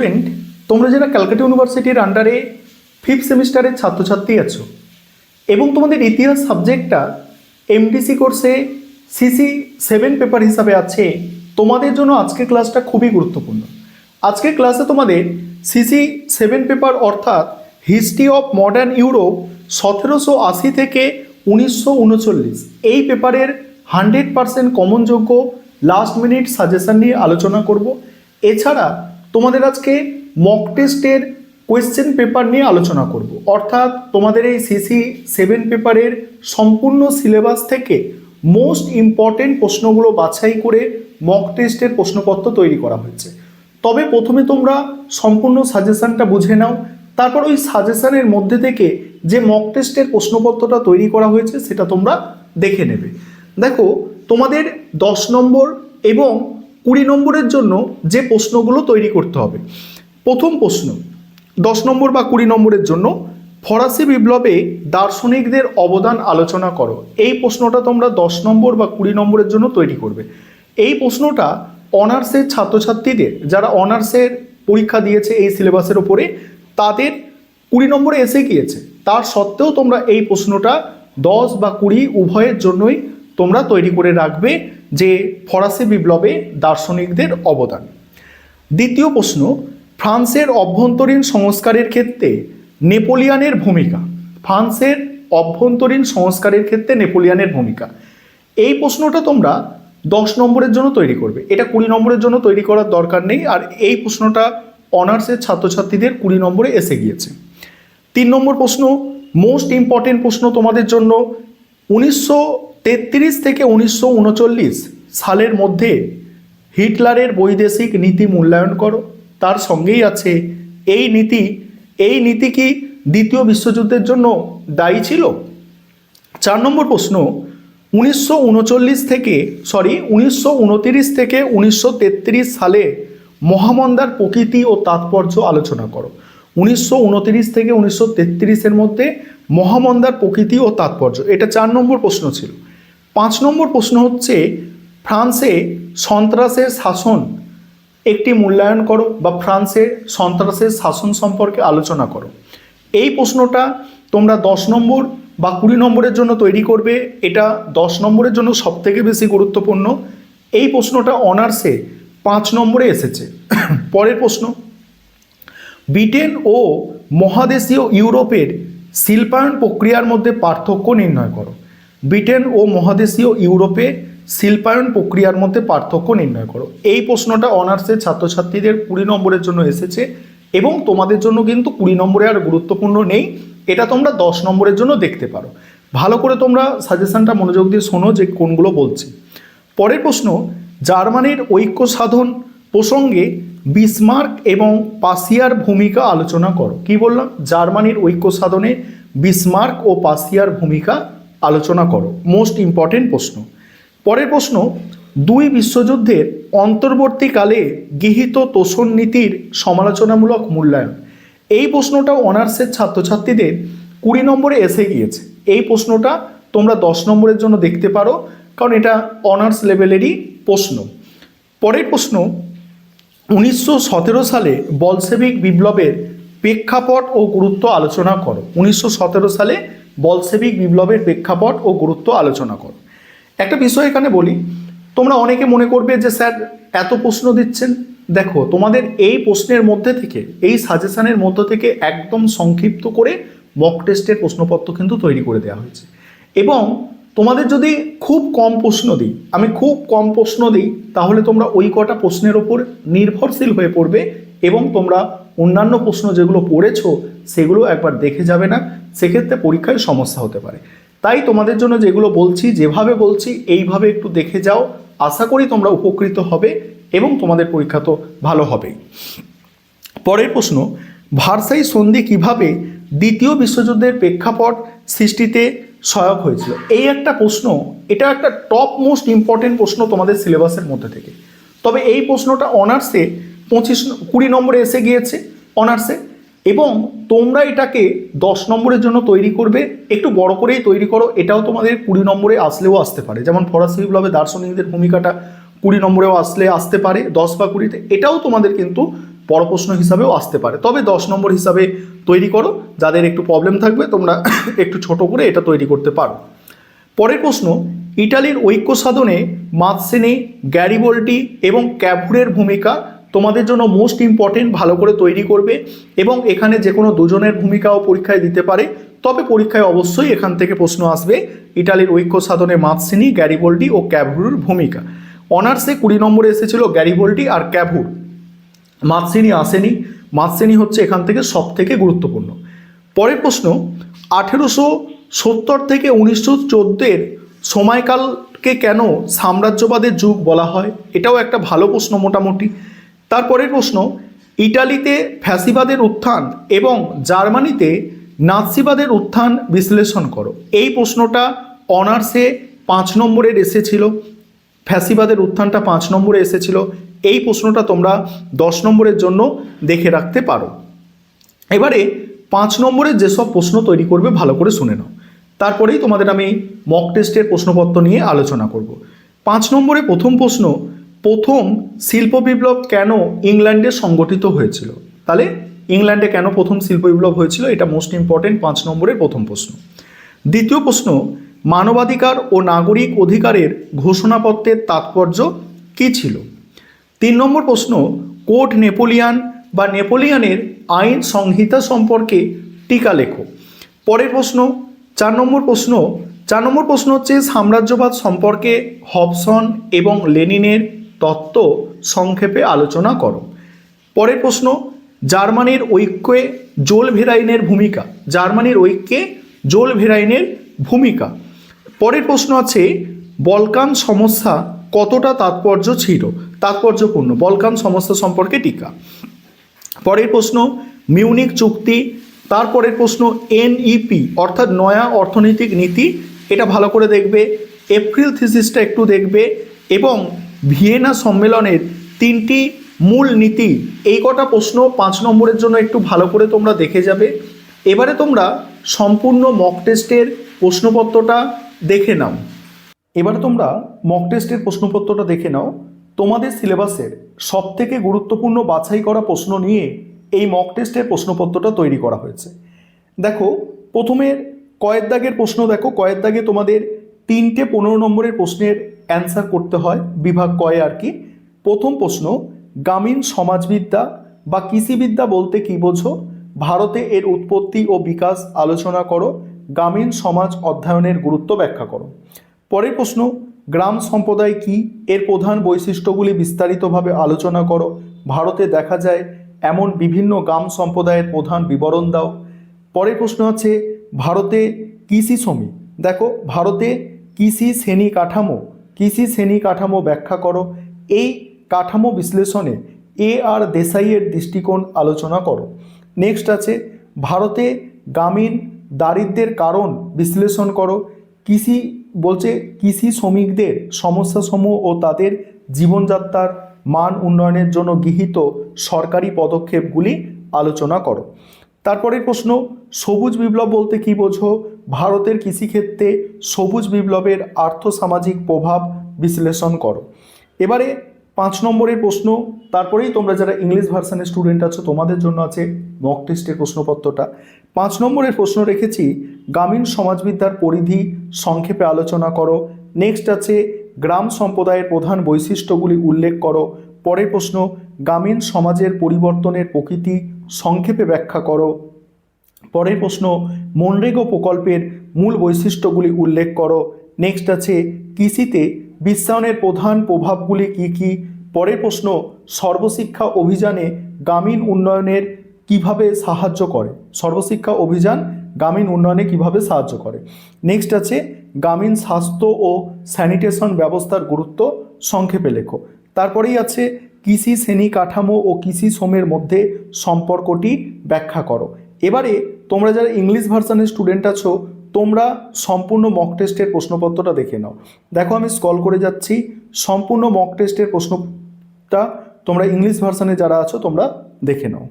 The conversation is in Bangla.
স্টুডেন্ট, তোমরা যারা ক্যালকাটা ইউনিভার্সিটির আন্ডারে 5th সেমিস্টারের ছাত্রছাত্রী আছো এবং তোমাদের ইতিহাস সাবজেক্টটা এমডিসি কোর্সে সিসি 7 পেপার হিসাবে আছে, তোমাদের জন্য আজকের ক্লাসটা খুবই গুরুত্বপূর্ণ। আজকের ক্লাসে তোমাদের সিসি 7 পেপার অর্থাৎ হিস্ট্রি অফ মডার্ন ইউরোপ 1780 থেকে 1939 এই পেপারের 100% কমনযোগ্য লাস্ট মিনিট সাজেশন নিয়ে আলোচনা করব। এছাড়া তোমাদের আজকে মক টেস্টের কোয়েশ্চেন পেপার নিয়ে আলোচনা করব, অর্থাৎ তোমাদের এই সিসি 7 পেপারের সম্পূর্ণ সিলেবাস থেকে মোস্ট ইম্পর্টেন্ট প্রশ্নগুলো বাছাই করে মক টেস্টের প্রশ্নপত্র তৈরি করা হয়েছে। তবে প্রথমে তোমরা সম্পূর্ণ সাজেশনটা বুঝে নাও, তারপর ওই সাজেশনের মধ্যে থেকে যে মক টেস্টের প্রশ্নপত্রটা তৈরি করা হয়েছে সেটা তোমরা দেখে নেবে। দেখো, তোমাদের 10 নম্বর এবং 20 নম্বরের জন্য যে প্রশ্নগুলো তৈরি করতে হবে। প্রথম প্রশ্ন 10 নম্বর বা 20 নম্বরের জন্য, ফরাসি বিপ্লবে দার্শনিকদের অবদান আলোচনা করো। এই প্রশ্নটা তোমরা 10 নম্বর বা 20 নম্বরের জন্য তৈরি করবে। এই প্রশ্নটা অনার্সের ছাত্রছাত্রীদের যারা অনার্সের পরীক্ষা দিয়েছে এই সিলেবাসের ওপরে তাদের 20 নম্বরে এসে গিয়েছে, তার সত্ত্বেও তোমরা এই প্রশ্নটা 10 বা 20 উভয়ের জন্যই তোমরা তৈরি করে রাখবে যে ফরাসি বিপ্লবে দার্শনিকদের অবদান। দ্বিতীয় প্রশ্ন, ফ্রান্সের অভ্যন্তরীণ সংস্কারের ক্ষেত্রে নেপোলিয়নের ভূমিকা। ফ্রান্সের অভ্যন্তরীণ সংস্কারের ক্ষেত্রে নেপোলিয়নের ভূমিকা। এই প্রশ্নটা তোমরা 10 নম্বরের জন্য তৈরি করবে, এটা 20 নম্বরের জন্য তৈরি করার দরকার নেই। আর এই প্রশ্নটা অনার্সের ছাত্রছাত্রীদের 20 নম্বরে এসে গিয়েছে। 3 নম্বর প্রশ্ন, মোস্ট ইম্পর্টেন্ট প্রশ্ন তোমাদের জন্য, 1933 থেকে 1939 সালের মধ্যে হিটলারের বৈদেশিক নীতি মূল্যায়ন করো। তার সঙ্গেই আছে এই নীতি কি দ্বিতীয় বিশ্বযুদ্ধের জন্য দায়ী ছিল? 4 নম্বর প্রশ্ন, 1929 থেকে 1933 সালে মহামন্দার প্রকৃতি ও তাৎপর্য আলোচনা করো। 1929 থেকে 1933-এর মধ্যে মহামন্দার প্রকৃতি ও তাৎপর্য, এটা 4 নম্বর প্রশ্ন ছিল। 5 নম্বর প্রশ্ন হচ্ছে, ফ্রান্সে সন্ত্রাসের শাসন একটি মূল্যায়ন করো বা ফ্রান্সে সন্ত্রাসের শাসন সম্পর্কে আলোচনা করো। এই প্রশ্নটা তোমরা 10 নম্বর বা 20 নম্বরের জন্য তৈরি করবে, এটা 10 নম্বরের জন্য সবথেকে বেশি গুরুত্বপূর্ণ। এই প্রশ্নটা অনার্সে 5 নম্বরে এসেছে। পরের প্রশ্ন, ব্রিটেন ও মহাদেশীয় ইউরোপের শিল্পায়ন প্রক্রিয়ার মধ্যে পার্থক্য নির্ণয় করো। ব্রিটেন ও মহাদেশীয় ইউরোপে শিল্পায়ন প্রক্রিয়ার মধ্যে পার্থক্য নির্ণয় করো। এই প্রশ্নটা অনার্সের ছাত্রছাত্রীদের 20 নম্বরের জন্য এসেছে এবং তোমাদের জন্য কিন্তু 20 নম্বরে আর গুরুত্বপূর্ণ নেই, এটা তোমরা 10 নম্বরের জন্য দেখতে পারো। ভালো করে তোমরা সাজেশনটা মনোযোগ দিয়ে শোনো যে কোনগুলো বলছি। পরের প্রশ্ন, জার্মানির ঐক্য সাধন প্রসঙ্গে বিসমার্ক এবং পাসিয়ার ভূমিকা আলোচনা করো। কি বললাম? জার্মানির ঐক্য সাধনে বিসমার্ক ও পাসিয়ার ভূমিকা আলোচনা করো। মোস্ট ইম্পর্টেন্ট প্রশ্ন। পরের প্রশ্ন, 2 বিশ্বযুদ্ধের অন্তর্বর্তীকালে গৃহীত তোষণ নীতির সমালোচনামূলক মূল্যায়ন। এই প্রশ্নটা অনার্সের ছাত্রছাত্রীদের 20 নম্বরে এসে গিয়েছে। এই প্রশ্নটা তোমরা 10 নম্বরের জন্য দেখতে পারো, কারণ এটা অনার্স লেভেলেরই প্রশ্ন। পরের প্রশ্ন, 1917 সালে বলশেভিক বিপ্লবের প্রেক্ষাপট ও গুরুত্ব আলোচনা করো। 1917 সালে বলশেভিক বিপ্লবের প্রেক্ষাপট ও গুরুত্ব আলোচনা করো। একটা বিষয় এখানে বলি, তোমরা অনেকে মনে করবে যে স্যার এত প্রশ্ন দিচ্ছেন। দেখো, তোমাদের এই প্রশ্নের মধ্যে থেকে, এই সাজেশনের মধ্যে থেকে একদম সংক্ষিপ্ত করে মক টেস্টের প্রশ্নপত্র কিন্তু তৈরি করে দেওয়া হয়েছে। এবং তোমাদের যদি খুব কম প্রশ্ন দিই, আমি খুব কম প্রশ্ন দিই, তাহলে তোমরা ওই কটা প্রশ্নের ওপর নির্ভরশীল হয়ে পড়বে এবং তোমরা অন্যান্য প্রশ্ন যেগুলো পড়েছো সেগুলো একবার দেখে যাবে না, সেক্ষেত্রে পরীক্ষায় সমস্যা হতে পারে। তাই তোমাদের জন্য যেগুলো বলছি, যেভাবে বলছি এইভাবে একটু দেখে যাও, আশা করি তোমরা উপকৃত হবে এবং তোমাদের পরীক্ষা তো ভালো হবেই। পরের প্রশ্ন, ভার্সাই সন্ধি কিভাবে দ্বিতীয় বিশ্বযুদ্ধের প্রেক্ষাপট সৃষ্টিতে সহায়ক হয়েছিল। এই একটা প্রশ্ন, এটা একটা টপ মোস্ট ইম্পর্টেন্ট প্রশ্ন তোমাদের সিলেবাসের মধ্যে থেকে। তবে এই প্রশ্নটা অনার্সে 20 নম্বরে এসে গিয়েছে অনার্সে, এবং তোমরা এটাকে 10 নম্বরের জন্য তৈরি করবে। একটু বড় করেই তৈরি করো, এটাও তোমাদের 20 নম্বরে আসলেও আসতে পারে। যেমন ফরাসি বিপ্লবে দার্শনিকদের ভূমিকাটা 20 নম্বরেও আসতে পারে, 10 বা 20-তে। এটাও তোমাদের কিন্তু প্রশ্ন হিসাবেও আসতে পারে, তবে 10 নম্বর হিসাবে তৈরি করো। যাদের একটু প্রবলেম থাকবে তোমরা একটু ছোট করে এটা তৈরি করতে পারো। পরের প্রশ্ন, ইটালির ঐক্য সাধনে মাৎসেনি, গ্যারিবল্ডি এবং ক্যাভুরের ভূমিকা তোমাদের জন্য মোস্ট ইম্পর্টেন্ট, ভালো করে তৈরি করবে। এবং এখানে যে কোনো দুজনের ভূমিকাও পরীক্ষায় দিতে পারে, তবে পরীক্ষায় অবশ্যই এখান থেকে প্রশ্ন আসবে ইটালির ঐক্য সাধনে মাৎসেনি, গ্যারিবল্ডি ও ক্যাভুরের ভূমিকা। অনার্সে 20 নম্বরে এসেছিল গ্যারিবল্ডি আর ক্যাভুর, মাৎসেনি আসেনি। মাৎসেনি হচ্ছে এখান থেকে সব থেকে গুরুত্বপূর্ণ। পরের প্রশ্ন, 1870 থেকে 1914 সময়কালকে কেন সাম্রাজ্যবাদের যুগ বলা হয়? এটাও একটা ভালো প্রশ্ন মোটামুটি। তারপরের প্রশ্ন, ইটালিতে ফ্যাসিবাদের উত্থান এবং জার্মানিতে নাৎসিবাদের উত্থান বিশ্লেষণ করো। এই প্রশ্নটা অনার্সে 5 নম্বরের এসেছিল, ফ্যাসিবাদের উত্থানটা 5 নম্বরে এসেছিল। এই প্রশ্নটা তোমরা 10 নম্বরের জন্য দেখে রাখতে পারো। এবারে 5 নম্বরের যেসব প্রশ্ন তৈরি করবে ভালো করে শুনে নাও, তারপরেই তোমাদের আমি মক টেস্টের প্রশ্নপত্র নিয়ে আলোচনা করব। 5 নম্বরে প্রথম প্রশ্ন, প্রথম শিল্প বিপ্লব কেন ইংল্যান্ডে সংগঠিত হয়েছিল? তাহলে ইংল্যান্ডে কেন প্রথম শিল্প বিপ্লব হয়েছিল, এটা মোস্ট ইম্পর্টেন্ট 5 নম্বরের প্রথম প্রশ্ন। দ্বিতীয় প্রশ্ন, মানবাধিকার ও নাগরিক অধিকারের ঘোষণাপত্রের তাৎপর্য কী ছিল? 3 নম্বর প্রশ্ন, কোড নেপোলিয়ান বা নেপোলিয়ানের আইন সংহিতা সম্পর্কে টিকা লেখো। পরের প্রশ্ন 4 নম্বর প্রশ্ন। 4 নম্বর প্রশ্ন হচ্ছে সাম্রাজ্যবাদ সম্পর্কে হবসন এবং লেনিনের তত্ত্ব সংক্ষেপে আলোচনা করো। পরের প্রশ্ন, জার্মানির ঐক্যে জোল ভেরাইনের ভূমিকা। জার্মানির ঐক্যে জোল ভেরাইনের ভূমিকা। পরের প্রশ্ন আছে বলকান সমস্যা কতটা তাৎপর্যপূর্ণ? বলকান সমস্যা সম্পর্কে টিকা। পরের প্রশ্ন, মিউনিক চুক্তি। তারপরের প্রশ্ন, এনইপি অর্থাৎ নয়া অর্থনৈতিক নীতি, এটা ভালো করে দেখবে। এপ্রিল থিসিসটা একটু দেখবে এবং ভিয়েনা সম্মেলনের 3টি মূল নীতি, এই কটা প্রশ্ন 5 নম্বরের জন্য একটু ভালো করে তোমরা দেখে যাবে। এবারে তোমরা সম্পূর্ণ মক টেস্টের প্রশ্নপত্রটা দেখে নাও। এবারে তোমরা মক টেস্টের প্রশ্নপত্রটা দেখে নাও। তোমাদের সিলেবাসের সবথেকে গুরুত্বপূর্ণ বাছাই করা প্রশ্ন নিয়ে এই মক টেস্টের প্রশ্নপত্রটা তৈরি করা হয়েছে। দেখো, প্রথমের কয়ের দাগের প্রশ্ন দেখো, কয়ের দাগে তোমাদের 3টে 15 নম্বরের প্রশ্নের অ্যান্সার করতে হয়, বিভাগ কয়ে আর কি। প্রথম প্রশ্ন, গ্রামীণ সমাজবিদ্যা বা কৃষিবিদ্যা বলতে কী বোঝো? ভারতে এর উৎপত্তি ও বিকাশ আলোচনা করো। গ্রামীণ সমাজ অধ্যয়নের গুরুত্ব ব্যাখ্যা করো। পরের প্রশ্ন, গ্রাম সম্প্রদায় কি? এর প্রধান বৈশিষ্ট্যগুলি বিস্তারিতভাবে আলোচনা করো। ভারতে দেখা যায় এমন বিভিন্ন গ্রাম সম্প্রদায়ের প্রধান বিবরণ দাও। পরের প্রশ্ন আছে ভারতে কৃষি শ্রমিক। দেখো, ভারতে কৃষি শ্রেণী কাঠামো ব্যাখ্যা করো। এই কাঠামো বিশ্লেষণে আর দেশাইয়ের দৃষ্টিকোণ আলোচনা করো। নেক্সট আছে ভারতে গ্রামীণ দারিদ্র্যের কারণ বিশ্লেষণ করো। কৃষি শ্রমিকদের সমস্যাসমূহ ও তাদের জীবনযাত্রার মান উন্নয়নের জন্য গৃহীত সরকারি পদক্ষেপগুলি আলোচনা করো। তারপরের প্রশ্ন, সবুজ বিপ্লব বলতে কী বোঝো? ভারতের কৃষিক্ষেত্রে সবুজ বিপ্লবের আর্থসামাজিক প্রভাব বিশ্লেষণ করো। এবারে 5 নম্বরের প্রশ্ন, তারপরেই তোমরা যারা ইংলিশ ভার্সনের স্টুডেন্ট আছো তোমাদের জন্য আছে মক টেস্টের প্রশ্নপত্রটা। 5 নম্বরের প্রশ্ন রেখেছি গ্রামীণ সমাজবিদ্যার পরিধি সংক্ষেপে আলোচনা করো। নেক্সট আছে গ্রাম সম্প্রদায়ের প্রধান বৈশিষ্ট্যগুলি উল্লেখ করো। পরের প্রশ্ন, গ্রামীণ সমাজের পরিবর্তনের প্রকৃতি সংক্ষেপে ব্যাখ্যা করো। পরের প্রশ্ন, মনরেগা প্রকল্পের মূল বৈশিষ্ট্যগুলি উল্লেখ করো। নেক্সট আছে কৃষিতে বিশ্বায়নের প্রধান প্রভাবগুলি কী কী? পরের প্রশ্ন, সর্বশিক্ষা অভিযানে গ্রামীণ উন্নয়নের কিভাবে সাহায্য করে? সর্বশিক্ষা অভিযান গ্রামীণ উন্নয়নে কিভাবে সাহায্য করে? নেক্সট আছে গ্রামীণ স্বাস্থ্য ও স্যানিটেশন ব্যবস্থার গুরুত্ব সংক্ষেপে লেখো। তারপরেই আছে কৃষি শ্রেণী কাঠামো ও কৃষি শ্রমের মধ্যে সম্পর্কটি ব্যাখ্যা করো। এবারে তোমরা যারা ইংলিশ ভার্সনের স্টুডেন্ট আছো তোমরা সম্পূর্ণ মক টেস্টের প্রশ্নপত্রটা দেখে নাও। দেখো, আমি স্ক্রল করে যাচ্ছি, সম্পূর্ণ মক টেস্টের প্রশ্নটা তোমরা ইংলিশ ভার্সনে যারা আছো তোমরা দেখে নাও।